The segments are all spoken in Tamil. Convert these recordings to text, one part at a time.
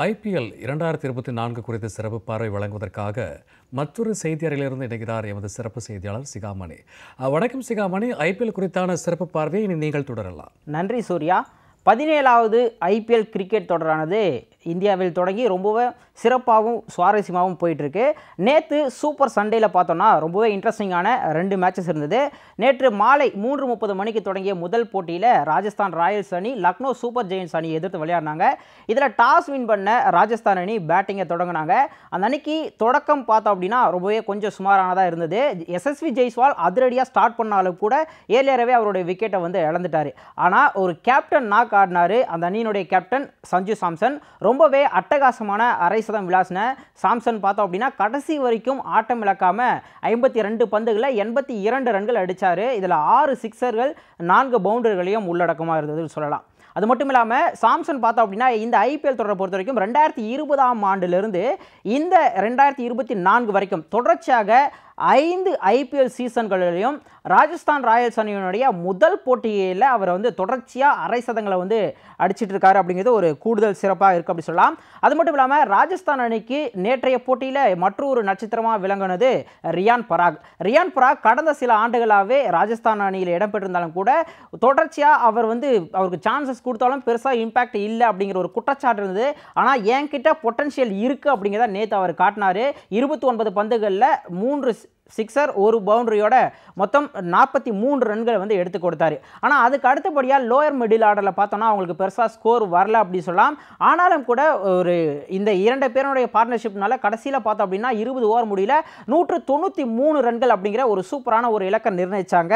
ஐபிஎல் 2024 குறித்த சிறப்பு பார்வை வழங்குவதற்காக மற்றொரு செய்தி அறையிலிருந்து இணைகிறார் எமது சிறப்பு செய்தியாளர் சிகாமணி. வணக்கம் சிகாமணி, ஐபிஎல் குறித்தான சிறப்பு பார்வையை இனி நீங்கள் தொடரலாம். நன்றி சூர்யா. 17வது ஐபிஎல் கிரிக்கெட் தொடரானது இந்தியாவில் தொடங்கி ரொம்பவே சிறப்பாகவும் சுவாரஸ்யமாகவும் போயிட்டுருக்கு. நேற்று சூப்பர் சண்டேயில் பார்த்தோன்னா ரொம்பவே இன்ட்ரெஸ்டிங்கான 2 மேட்சஸ் இருந்தது. நேற்று மாலை 3:30 மணிக்கு தொடங்கிய முதல் போட்டியில் ராஜஸ்தான் ராயல்ஸ் அணி லக்னோ சூப்பர் ஜெயின்ஸ் அணி எதிர்த்து விளையாடினாங்க. இதில் டாஸ் வின் பண்ண ராஜஸ்தான் அணி பேட்டிங்கை தொடங்கினாங்க. அந்த அன்னைக்கு தொடக்கம் பார்த்தோம் அப்படின்னா ரொம்பவே கொஞ்சம் சுமாரானதாக இருந்தது. எஸ்எஸ்வி ஜெய்ஸ்வால் அதிரடியாக ஸ்டார்ட் பண்ணாலும் கூட ஏர்லியராகவே அவருடைய விக்கெட்டை வந்து இழந்துட்டார். ஆனால் ஒரு கேப்டன் நாக் ஆடினார். அந்த அணியினுடைய கேப்டன் சஞ்சு சாம்சன் ரொம்பவே அட்டகாசமான அரை சதம் விளாசின சாம்சன் பார்த்தோம் அப்படின்னா கடைசி வரைக்கும் ஆட்டம் இழக்காமல் 52 பந்துகளில் 82 ரன்கள் அடித்தார். இதில் 6 சிக்ஸர்கள் 4 பவுண்டரிகளையும் உள்ளடக்கமாக இருந்ததுன்னு சொல்லலாம். அது மட்டும் இல்லாமல் சாம்சன் பார்த்தோம் அப்படின்னா இந்த ஐபிஎல் தொடரை பொறுத்த வரைக்கும் 2020ஆம் ஆண்டிலிருந்து இந்த 2024 வரைக்கும் தொடர்ச்சியாக 5 ஐபிஎல் சீசன்களிலையும் ராஜஸ்தான் ராயல்ஸ் அணியினுடைய முதல் போட்டியில் அவர் வந்து தொடர்ச்சியாக அரை சதங்களை வந்து அடிச்சிட்டு இருக்காரு அப்படிங்கிறது ஒரு கூடுதல் சிறப்பாக இருக்குது அப்படி சொல்லலாம். அது மட்டும் இல்லாமல் ராஜஸ்தான் அணிக்கு நேற்றைய போட்டியில் மற்றொரு நட்சத்திரமாக விளங்கினது ரியான் பராக். ரியான் பராக் கடந்த சில ஆண்டுகளாகவே ராஜஸ்தான் அணியில் இடம்பெற்றிருந்தாலும் கூட தொடர்ச்சியாக அவர் வந்து அவருக்கு சான்சஸ் கொடுத்தாலும் பெருசாக இம்பாக்ட் இல்லை அப்படிங்கிற ஒரு குற்றச்சாட்டு இருந்தது. ஆனால் என்கிட்ட பொட்டன்ஷியல் இருக்குது அப்படிங்கிறத நேற்று அவர் காட்டினார். 29 பந்துகளில் 3 சிக்ஸர் 1 பவுண்டரியோட மொத்தம் 43 ரன்களை வந்து எடுத்து கொடுத்தாரு. ஆனால் அதுக்கு அடுத்தபடியாக லோயர் மிடில் ஆர்டரில் பார்த்தோன்னா அவங்களுக்கு பெருசாக ஸ்கோர் வரல அப்படி சொல்லலாம். ஆனாலும் கூட ஒரு இந்த 2 பேருடைய பார்ட்னர்ஷிப்னால கடைசியில் பார்த்தோம் அப்படின்னா 20 ஓவர் முடியல 193 ரன்கள் அப்படிங்கிற ஒரு சூப்பரான ஒரு இலக்கை நிர்ணயித்தாங்க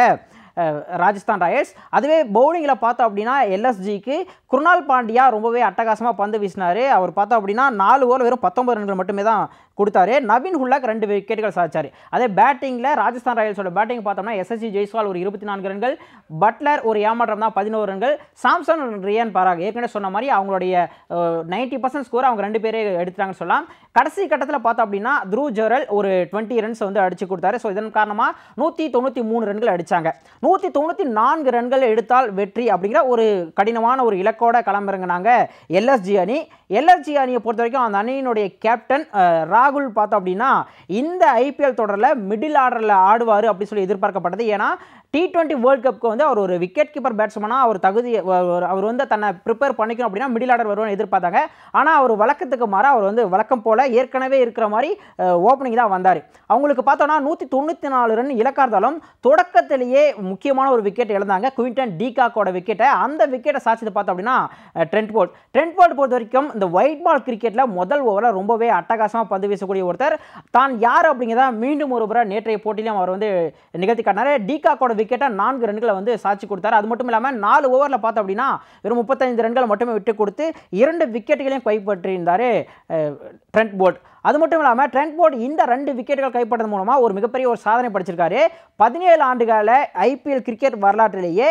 ராஜஸ்தான் ராயல்ஸ். அதுவே பவுலிங்கில் பார்த்தோம் அப்படின்னா எல்எஸ்ஜிக்கு குருணால் பாண்டியா ரொம்பவே அட்டகாசமாக பந்து வீசினார். அவர் பார்த்தோம் அப்படின்னா 4 ஓவர் வெறும் 19 ரன்கள் மட்டுமே தான் கொடுத்தாரு. நவீன் ஹுல்லாக் 2 விக்கெட்டுகள் சாதிச்சார். அதே பேட்டிங்கில் ராஜஸ்தான் ராயல்ஸோட பேட்டிங் பார்த்தோம்னா எஸ்எஸ்சி ஜெய்ஸ்வால் ஒரு 24 ரன்கள், பட்லர் ஒரு ஏமாற்றம் தான் 11 ரன்கள், சாம்சன் ரியான் பராக் ஏற்கனவே சொன்ன மாதிரி அவங்களுடைய 90% ஸ்கோர் அவங்க 2 பேரே எடுத்துட்டாங்கன்னு சொல்லலாம். கடைசி கட்டத்தில் பார்த்தோம் அப்படின்னா த்ரூவ் ஜெரல் ஒரு 20 ரன்ஸ் வந்து அடிச்சு கொடுத்தாரு. ஸோ இதன் காரணமாக 193 ரன்கள் அடித்தாங்க. 194 ரன்கள் எடுத்தால் வெற்றி அப்படிங்கிற ஒரு கடினமான ஒரு இலக்கோட களமிறங்கினாங்க எல்எஸ்ஜி அணி. எல்எஸ்ஜி அணியை பொறுத்த வரைக்கும் அந்த அணியினுடைய கேப்டன் ராகுல் பார்த்தோம் அப்படின்னா இந்த ஐபிஎல் தொடரில் மிடில் ஆர்டரில் ஆடுவார் அப்படி சொல்லி எதிர்பார்க்கப்பட்டது. ஏன்னா T20 வேர்ல்ட் கப்புக்கு வந்து அவர் ஒரு விக்கெட் கீப்பர் பேட்ஸ்மனாக அவர் வந்து தன்னை ப்ரிப்பேர் பண்ணிக்கணும் அப்படின்னா மிடில் ஆர்டர் வருவான்னு எதிர்பார்த்தாங்க. ஆனால் அவர் வழக்கத்துக்கு மாறாக அவர் வந்து வழக்கம் போல் ஏற்கனவே இருக்கிற மாதிரி ஓப்பனிங் தான் வந்தார். அவங்களுக்கு பார்த்தோன்னா 194 ரன் இலக்கார்ந்தாலும் தொடக்கத்திலேயே முக்கியமான ஒரு விக்கெட் இழந்தாங்க, குவிண்டன் டீகாக்கோட விக்கெட்டை. அந்த விக்கெட்டை சாட்சியத்தை பார்த்தோம் அப்படின்னா ட்ரெண்ட் போல்ட் பொறுத்த வரைக்கும் இந்த ஒயிட் பால் கிரிக்கெட்டில் முதல் ஓவரில் ரொம்பவே அட்டகாசமாக பந்து வீசக்கூடிய ஒருத்தர். தான் யார் அப்படிங்கிறத மீண்டும் ஒரு முறை நேற்றைய போட்டியிலும் அவர் வந்து நிகழ்த்தி காட்டினார். டீகாக்கோட விக்கெட்டை 4 ரன்களை வந்து சாட்சி கொடுத்தார். அது மட்டும் இல்லாமல் 4 ஓவரில் பார்த்தோம் அப்படின்னா வெறும் 35 ரன்களை மட்டுமே விட்டு கொடுத்து 2 விக்கெட்டுகளையும் கைப்பற்றியிருந்தார் ட்ரெண்ட் போல்ட். அது மட்டும் இல்லாமல் ட்ரெண்ட் போல்ட் இந்த 2 விக்கெட்டுகள் கைப்பற்றது மூலமாக ஒரு மிகப்பெரிய ஒரு சாதனை படிச்சிருக்காரு. 17 ஆண்டுகால ஐபிஎல் கிரிக்கெட் வரலாற்றிலேயே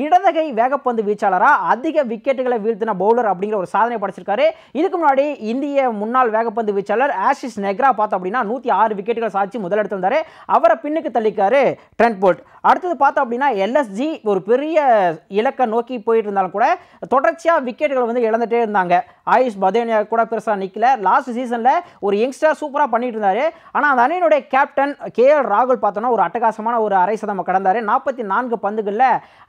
இடதுகை வேகப்பந்து வீச்சாளராக அதிக விக்கெட்டுகளை வீழ்த்தின பவுலர் அப்படிங்கிற ஒரு சாதனை படிச்சிருக்காரு. இதுக்கு முன்னாடி இந்திய முன்னாள் வேகப்பந்து வீச்சாளர் ஆஷிஷ் நெக்ரா பார்த்தோம் அப்படின்னா 106 விக்கெட்டுகள் சாதிச்சு முதலிடத்தில் இருந்தார். அவரை பின்னுக்கு தள்ளிக்காரு ட்ரெண்ட் போல்ட். அடுத்தது பார்த்தோம் அப்படின்னா எல்எஸ்ஜி ஒரு பெரிய இலக்கை நோக்கி போயிட்டு இருந்தாலும் கூட தொடர்ச்சியாக விக்கெட்டுகளை வந்து இழந்துட்டே இருந்தாங்க. ஆயுஷ் பதேனியா கூட பெருசாக நிற்கல. லாஸ்ட் சீசனில் ஒரு யங்ஸ்டர் சூப்பராக பண்ணிட்டு இருந்தாரு. ஆனால் அந்த அணியினுடைய கேப்டன் கேஎல் ராகுல் பார்த்தோன்னா ஒரு அட்டகாசமான ஒரு அரை சதம் கடந்தார். 44 பந்துகளில்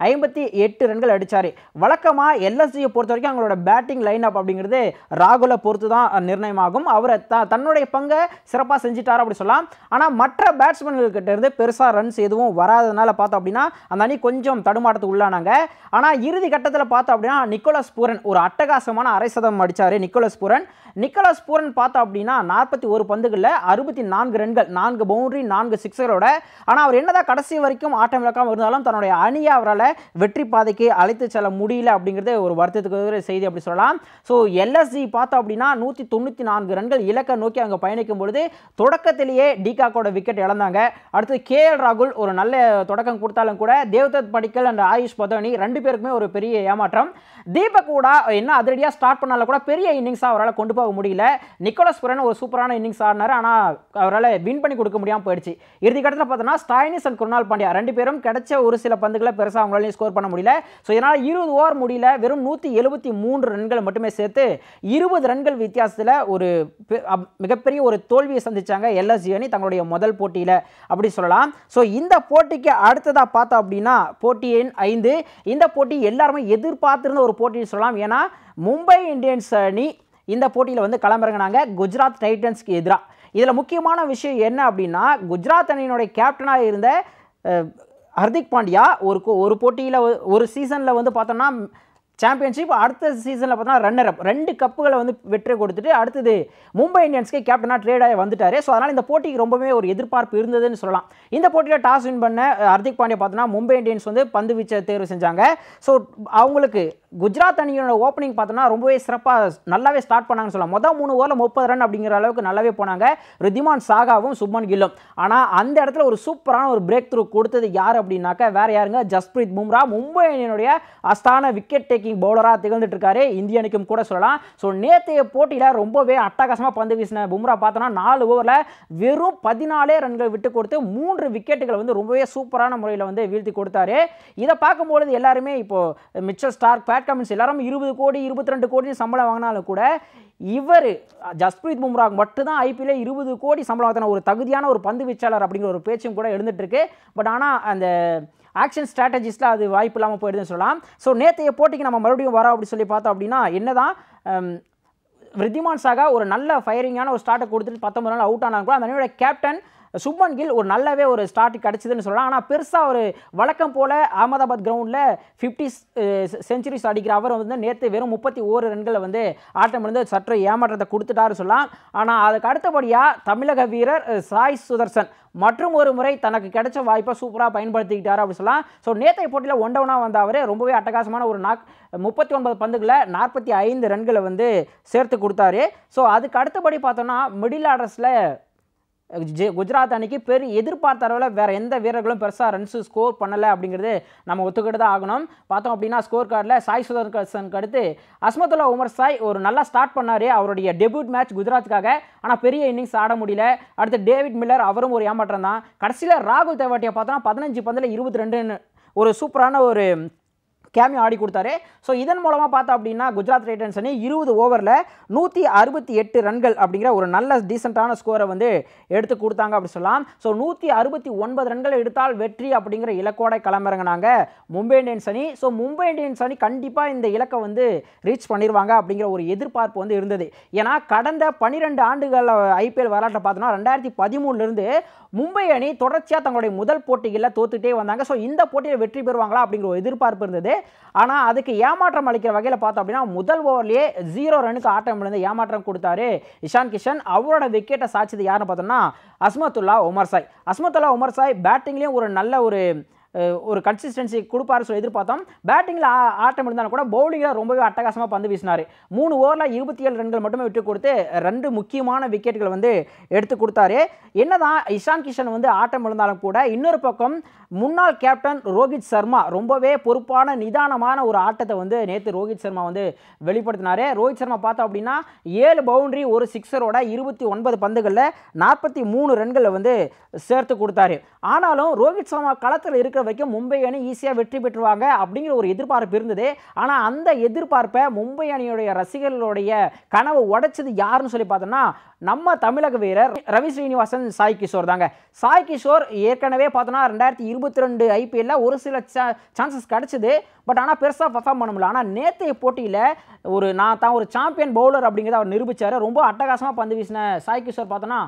58 ரன்கள் அடித்தார். வழக்கமாக எல்எஸ்ஜியை பொறுத்த வரைக்கும் அவங்களோட பேட்டிங் லைன் அப் அப்படிங்கிறது ராகுலை பொறுத்து தான் நிர்ணயமாகும். அவரை தன்னுடைய பங்கை சிறப்பாக செஞ்சுட்டார் அப்படி சொல்லலாம். ஆனால் மற்ற பேட்ஸ்மேன்கிட்ட இருந்து பெருசாக ரன்ஸ் எதுவும் வராதனால பார்த்தோம் அப்படின்னா அந்த அணி கொஞ்சம் தடுமாட்டத்துக்கு உள்ளானாங்க. ஆனால் இறுதி கட்டத்தில் பார்த்தோம் அப்படின்னா நிக்கோலஸ் பூரன் ஒரு அட்டகாசமான அரை சதம் அடித்தார். நிக்கோலஸ் பூரன் பார்த்தோம் அப்படின்னா 41 பந்துகளில் 64 ரன்கள், 4 பவுண்டரி, 4 சிக்ஸரோட. ஆனால் அவர் என்னதான் கடைசி வரைக்கும் ஆட்டம் இழக்காமல் இருந்தாலும் தன்னுடைய அணியை அவரால் வெற்றி பாதைக்கு அழைத்து செல்ல முடியல அப்படிங்கிறது ஒரு வருத்தத்துக்கு செய்தி அப்படி சொல்லலாம். ஸோ எல்எஸ்ஜி பார்த்தோம் அப்படின்னா 194 ரன்கள் இலக்கை நோக்கி அங்கே பயணிக்கும் பொழுது தொடக்கத்திலேயே டீகாக்கோட விக்கெட் இழந்தாங்க. அடுத்து கேஎல் ராகுல் ஒரு நல்ல தொடக்கம் விளக்கம் கொடுத்தாலும் கூட தேவ்தத் படிக்கல் அண்ட் ஆயுஷ் பதோனி 2 பேருக்குமே ஒரு பெரிய ஏமாற்றம். தீபக் கூட என்ன அதிரடியாக ஸ்டார்ட் பண்ணாலும் கூட பெரிய இன்னிங்ஸாக அவரால் கொண்டு போக முடியல. நிக்கோலஸ் புரன் ஒரு சூப்பரான இன்னிங்ஸ் ஆடினார், ஆனால் அவரால் வின் பண்ணி கொடுக்க முடியாமல் போயிடுச்சு. இறுதி கட்டத்தில் பார்த்தோன்னா ஸ்டாயினிஸ் அண்ட் குருணால் பாண்டியா 2 பேரும் கிடைச்ச ஒரு சில பந்துகளை பெருசாக அவங்களாலையும் ஸ்கோர் பண்ண முடியல. ஸோ இதனால் 20 ஓவர் முடியல, வெறும் 173 ரன்கள் மட்டுமே சேர்த்து 20 ரன்கள் வித்தியாசத்தில் ஒரு மிகப்பெரிய ஒரு தோல்வியை சந்திச்சாங்க எல்எஸ்ஜி அணி தங்களுடைய முதல் போட்டியில் அப்படி சொல்லலாம். ஸோ இந்த போட்டிக்கு அடுத்ததாக பார்த்தோம் அப்படின்னா போட்டி எண் 5. இந்த போட்டி எல்லாருமே எதிர்பார்த்திருந்த ஒரு போட்டின்னு சொல்லலாம். ஏன்னா மும்பை இந்தியன்ஸ் அணி இந்த போட்டியில் வந்து களமிறங்கினாங்க குஜராத் டைட்டன்ஸ்க்கு எதிராக. இதில் முக்கியமான விஷயம் என்ன அப்படின்னா, குஜராத் அணியினுடைய கேப்டனாக இருந்த ஹர்திக் பாண்டியா ஒரு போட்டியில் ஒரு சீசனில் வந்து பார்த்தோம்னா சாம்பியன்ஷிப், அடுத்த சீசனில் பார்த்தோன்னா ரன்னர் அப் 2 கப்புகளை வந்து வெற்றி கொடுத்துட்டு அடுத்தது மும்பை இந்தியன்ஸ்க்கு கேப்டனாக ட்ரேட் ஆகி வந்துட்டார். ஸோ அதனால் இந்த போட்டிக்கு ரொம்பவே ஒரு எதிர்பார்ப்பு இருந்ததுன்னு சொல்லலாம். இந்த போட்டியில் டாஸ் வின் பண்ண ஹர்திக் பாண்டியா பார்த்தோன்னா மும்பை இந்தியன்ஸ் வந்து பந்து வீச்சை தேர்வு செஞ்சாங்க. ஸோ அவங்களுக்கு குஜராத் அணியோட ஓப்பனிங் பார்த்தோன்னா ரொம்பவே சிறப்பாக நல்லாவே ஸ்டார்ட் பண்ணாங்கன்னு சொல்லலாம். மொதல் 3 ஓவரில் 30 ரன் அப்படிங்கிற அளவுக்கு நல்லாவே போனாங்க ரித்திமான் சாகாவும் சுப்மன் கில்லும். ஆனால் அந்த இடத்துல ஒரு சூப்பரான ஒரு பிரேக் த்ரூ கொடுத்தது யார் அப்படின்னாக்க வேற யாருங்க, ஜஸ்பிரீத் பும்ரா. மும்பை அணியினுடைய அஸ்தான விக்கெட் டேக்கிங் பவுலராக திகழ்ந்துட்டு இருக்காரு, இந்திய அணிக்கும் கூட சொல்லலாம். ஸோ நேற்றைய போட்டியில் ரொம்பவே அட்டகாசமாக பந்து வீசின பும்ரா பார்த்தோன்னா 4 ஓவரில் வெறும் 14 ரன்கள் விட்டு கொடுத்து 3 விக்கெட்டுகளை வந்து ரொம்பவே சூப்பரான முறையில் வந்து வீழ்த்தி கொடுத்தாரு. இதை பார்க்கும்பொழுது எல்லாருமே இப்போ மிச்சல் ஸ்டார்க், பேட் கமின்ஸ் எல்லாரும் 20 கோடி 22 கோடி சம்பளம் வாங்கினாலும் கூட இவர் ஜஸ்பிரீத் பும்ரா மட்டும்தான் ஐபிஎல் 20 கோடி சம்பளம் வாங்கின ஒரு தகுதியான ஒரு பந்து வீச்சாளர் அப்படிங்கிற ஒரு பேச்சும் கூட எழுந்துட்டு இருக்கு. பட் ஆனால் அந்த ஆக்ஷன் ஸ்ட்ராட்டஜிஸில் அது வாய்ப்பு இல்லாமல் போயிடுதுன்னு சொல்லலாம். ஸோ நேற்றைய போட்டிக்கு நம்ம மறுபடியும் வரோம் அப்படி சொல்லி பார்த்தோம் அப்படின்னா என்னதான் ரித்திமான் சாகா ஒரு நல்ல ஃபயரிங்கான ஒரு ஸ்டார்ட்டை கொடுத்துட்டு 19 ரன் அவுட் ஆனாலும் கூட அந்த அணியோட கேப்டன் சுப்மன் கில் ஒரு நல்லாவே ஒரு ஸ்டார்ட் கிடச்சிதுன்னு சொல்லலாம். ஆனால் பெருசாக ஒரு வழக்கம் போல் அகமதாபாத் கிரவுண்டில் 50 செஞ்சுரிஸ் அடிக்கிற அவர் வந்து நேற்று வெறும் 31 ரன்களை வந்து ஆட்டம் இருந்து சற்று ஏமாற்றத்தை கொடுத்துட்டாரு சொல்லலாம். ஆனால் அதுக்கு அடுத்தபடியாக தமிழக வீரர் சாய் சுதர்சன் மற்றும் ஒரு முறை தனக்கு கிடைச்ச வாய்ப்பை சூப்பராக பயன்படுத்திக்கிட்டார் அப்படி சொல்லலாம். ஸோ நேற்றைய போட்டியில் 1 வந்த அவர் ரொம்பவே அட்டகாசமான ஒரு 39 பந்துகளை 45 ரன்களை வந்து சேர்த்து கொடுத்தாரு. ஸோ அதுக்கு அடுத்தபடி பார்த்தோன்னா மிடில் ஆர்டர்ஸில் குஜராத் அணிக்கு பெரிய எதிர்பார்த்த அளவில் வேறு எந்த வீரர்களும் பெருசாக ரன்ஸு ஸ்கோர் பண்ணலை அப்படிங்கிறது நம்ம ஒத்துக்கிட்டு தான் ஆகணும். பார்த்தோம் அப்படின்னா ஸ்கோர் கார்டில் சாய் சுதர்சனுக்கு அடுத்து அஸ்மத்துல்லா உமர் சாய் ஒரு நல்லா ஸ்டார்ட் பண்ணார் அவருடைய டெபியூட் மேட்ச் குஜராத்துக்காக. ஆனால் பெரிய இன்னிங்ஸ் ஆட முடியல. அடுத்து டேவிட் மில்லர் அவரும் ஒரு ஏமாற்றம் தான். கடைசியில் ராகுல் தேவாட்டியை பார்த்தோன்னா 15 பந்தில் 22 ஒரு சூப்பரான ஒரு கேமியோ ஆடி கொடுத்தாரு. ஸோ இதன் மூலமாக பார்த்தோம் அப்படின்னா குஜராத் டைட்டன்ஸ் அணி 20 ஓவரில் 168 ரன்கள் அப்படிங்கிற ஒரு நல்ல டீசெண்டான ஸ்கோரை வந்து எடுத்து கொடுத்தாங்க அப்படி சொல்லலாம். ஸோ 169 ரன்கள் எடுத்தால் வெற்றி அப்படிங்கிற இலக்கோட களமிறங்கினாங்க மும்பை இந்தியன்ஸ் அணி. ஸோ மும்பை இந்தியன்ஸ் அணி கண்டிப்பாக இந்த இலக்கை வந்து ரீச் பண்ணிடுவாங்க அப்படிங்கிற ஒரு எதிர்பார்ப்பு வந்து இருந்தது. ஏன்னா கடந்த 12 ஆண்டுகள் ஐபிஎல் வரலாற்றை பார்த்தோன்னா 2013 மும்பை அணி தொடர்ச்சியாக தங்களுடைய முதல் போட்டிகளில் தோத்துட்டே வந்தாங்க. ஸோ இந்த போட்டியில் வெற்றி பெறுவாங்களா அப்படிங்கிற ஒரு எதிர்பார்ப்பு இருந்தது. ஆனால் அதுக்கு ஏமாற்றம் அளிக்கிற வகையில் பார்த்தோம் அப்படின்னா முதல் ஓவர்லேயே 0 ரனுக்கு ஆட்டம் இழந்து ஏமாற்றம் கொடுத்தாரு இஷான் கிஷன். அவரோட விக்கெட்டை சாய்ச்சது யாருன்னு பார்த்தோம்னா அஸ்மத்துல்லா உமர் சாய். அஸ்மத்துல்லா உமர் சாய் பேட்டிங்லேயும் ஒரு நல்ல ஒரு கன்சிஸ்டன்சி கொடுப்பாரு சொல்லி எதிர்பார்த்தோம். பேட்டிங்கில் ஆட்டம் இருந்தாலும் கூட பவுலிங்கில் ரொம்பவே அட்டகாசமாக பந்து வீசினார். 3 ஓவரில் 27 ரன்கள் மட்டுமே விட்டு கொடுத்து 2 முக்கியமான விக்கெட்டுகள் வந்து எடுத்து கொடுத்தாரு. என்னதான் இஷான் கிஷன் வந்து ஆட்டம் இருந்தாலும் கூட இன்னொரு பக்கம் முன்னாள் கேப்டன் ரோஹித் சர்மா ரொம்பவே பொறுப்பான நிதானமான ஒரு ஆட்டத்தை வந்து நேற்று ரோஹித் சர்மா வந்து வெளிப்படுத்தினார். ரோஹித் சர்மா பார்த்தோம் அப்படின்னா 7 பவுண்டரி ஒரு சிக்ஸரோட 29 பந்துகளில் 43 ரன்களை வந்து சேர்த்து கொடுத்தாரு. ஆனாலும் ரோஹித் சர்மா களத்தில் இருக்கிற வரைக்கும் மும்பை அணி ஈஸியாக வெற்றி பெற்றுவாங்க அப்படிங்கிற ஒரு எதிர்பார்ப்பு இருந்தது. ஆனால் அந்த எதிர்பார்ப்பை மும்பை அணியுடைய ரசிகர்களுடைய கனவு உடைச்சது யாருன்னு சொல்லி பார்த்தோம்னா நம்ம தமிழக வீரர் ரவி ஸ்ரீனிவாசன் சாய் கிஷோர் தாங்க. சாய் கிஷோர் ஏற்கனவே பார்த்தோன்னா 2022 ஐபிஎல்ல ஒரு சில சான்சஸ் கிடச்சிது. பட் ஆனால் பெருசாக பர்ஃபார்ம் பண்ண முடியல. ஆனால் நேற்றைய போட்டியில் நான் தான் ஒரு சாம்பியன் பவுலர் அப்படிங்கிறத அவர் நிரூபித்தார். ரொம்ப அட்டகாசமாக பந்து வீசின சாய் கிஷோர் பார்த்தோன்னா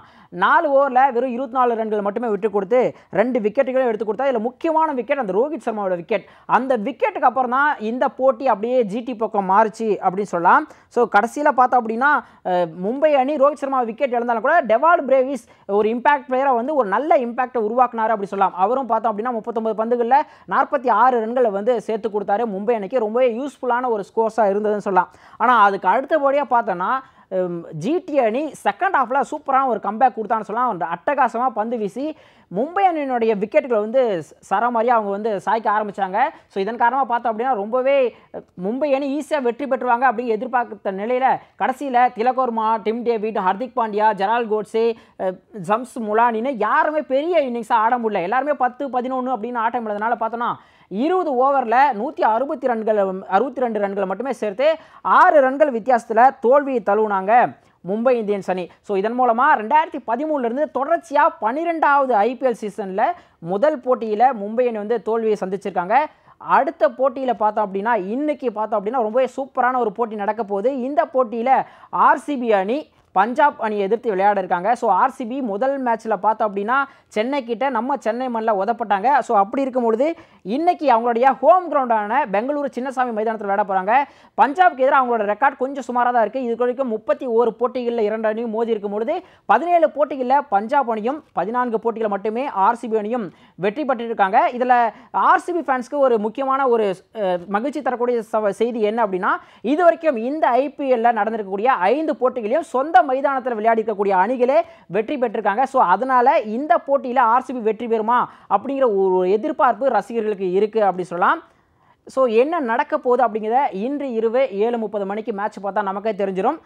4 ஓவரில் வெறும் 24 ரன்கள் மட்டுமே விட்டு கொடுத்து 2 விக்கெட்டுகளும் எடுத்து கொடுத்தா. இதில் முக்கியமான விக்கெட் அந்த ரோஹித் சர்மாவோட விக்கெட். அந்த விக்கெட்டுக்கு அப்புறம் தான் இந்த போட்டி அப்படியே ஜிடி பக்கம் மாறுச்சு அப்படின்னு சொல்லலாம். ஸோ கடைசியில் பார்த்தோம் அப்படின்னா மும்பை அணி ரோஹித் சர்மா விக்கெட் இழந்தாலும் கூட டெவால்ட் பிரேவிஸ் ஒரு இம்பாக்ட் பிளேயராக வந்து ஒரு நல்ல இம்பாக்டை உருவாக்குனார் அப்படி சொல்லலாம். அவரும் பார்த்தோம் அப்படின்னா 39 பந்துகளில் 46 ரன்களை வந்து சேர்த்து கொடுத்தாரு. கொடுத்தாரு மும்பை அணிக்கு. ரொம்பவே யூஸ்ஃபுல்லான ஒரு ஸ்கோர்ஸாக இருந்ததுன்னு சொல்லலாம். ஆனால் அதுக்கு அடுத்தபடியாக பார்த்தோன்னா ஜிடி அணி செகண்ட் ஹாஃபில் சூப்பரான ஒரு கம்பேக் கொடுத்தான்னு சொல்லலாம். அட்டகாசமாக பந்து வீசி மும்பை அணியினுடைய விக்கெட்டுகளை வந்து சரமாரியாக அவங்க வந்து சாய்க்க ஆரம்பித்தாங்க. ஸோ இதன் காரணமாக பார்த்தோம் அப்படின்னா ரொம்பவே மும்பை அணி ஈஸியாக வெற்றி பெற்றுவாங்க அப்படிங்கிற எதிர்பார்த்த நிலையில் கடைசியில் Tilak Varma, Tim David, Hardik Pandya, Gerald Coetzee, Shams முலானின்னு யாருமே பெரிய இன்னிங்ஸாக ஆட முடியல. எல்லாருமே 10-11 அப்படின்னு ஆட்டம் இல்லாதனால பார்த்தோன்னா 20 ஓவரில் 162 ரன்களை மட்டுமே சேர்த்து 6 ரன்கள் வித்தியாசத்தில் தோல்வியை தழுவுனாங்க மும்பை இந்தியன்ஸ் அணி. ஸோ இதன் மூலமாக 2013 தொடர்ச்சியாக 12வது ஐபிஎல் சீசனில் முதல் போட்டியில் மும்பை அணி வந்து தோல்வியை சந்திச்சிருக்காங்க. அடுத்த போட்டியில் பார்த்தோம் அப்படின்னா இன்னைக்கு பார்த்தோம் அப்படின்னா ரொம்பவே சூப்பரான ஒரு போட்டி நடக்க போகுது. இந்த போட்டியில் ஆர்சிபி அணி பஞ்சாப் அணியை எதிர்த்து விளையாட இருக்காங்க. ஸோ ஆர்சிபி முதல் மேட்ச்சில் பார்த்தோம் அப்படின்னா சென்னை கிட்ட நம்ம சென்னை மண்ணில் உதப்பட்டாங்க. ஸோ அப்படி இருக்கும்பொழுது இன்னைக்கு அவங்களுடைய ஹோம் கிரவுண்டான பெங்களூரு சின்னசாமி மைதானத்தில் விளையாட போகிறாங்க. பஞ்சாப்க்கு எதிராக அவங்களோட ரெக்கார்ட் கொஞ்சம் சுமாராக தான் இருக்குது. இது வரைக்கும் 31 போட்டிகளில் 2 அணியும் மோதி இருக்கும் பொழுது 17 போட்டிகளில் பஞ்சாப் அணியும் 14 போட்டிகள் மட்டுமே ஆர்சிபி அணியும் வெற்றி பெற்றிருக்காங்க. இதில் ஆர்சிபி ஃபேன்ஸ்க்கு ஒரு முக்கியமான ஒரு மகிழ்ச்சி தரக்கூடிய செய்தி என்ன அப்படின்னா இது வரைக்கும் இந்த ஐபிஎல்ல நடந்திருக்கக்கூடிய 5 போட்டிகளையும் சொந்த மைதானத்தில் விளையாடி இருக்கக்கூடிய அணிகளே வெற்றி பெற்றிருக்காங்க. ஸோ அதனால இந்த போட்டியில் ஆர்சிபி வெற்றி பெறுமா அப்படிங்கிற ஒரு எதிர்பார்ப்பு ரசிகர்களுக்கு இருக்கு அப்படி சொல்லலாம். ஸோ என்ன நடக்க போகுது அப்படிங்கிறத இன்று இரவு 7:30 மணிக்கு மேட்ச் பார்த்தா நமக்கே தெரிஞ்சிடும்.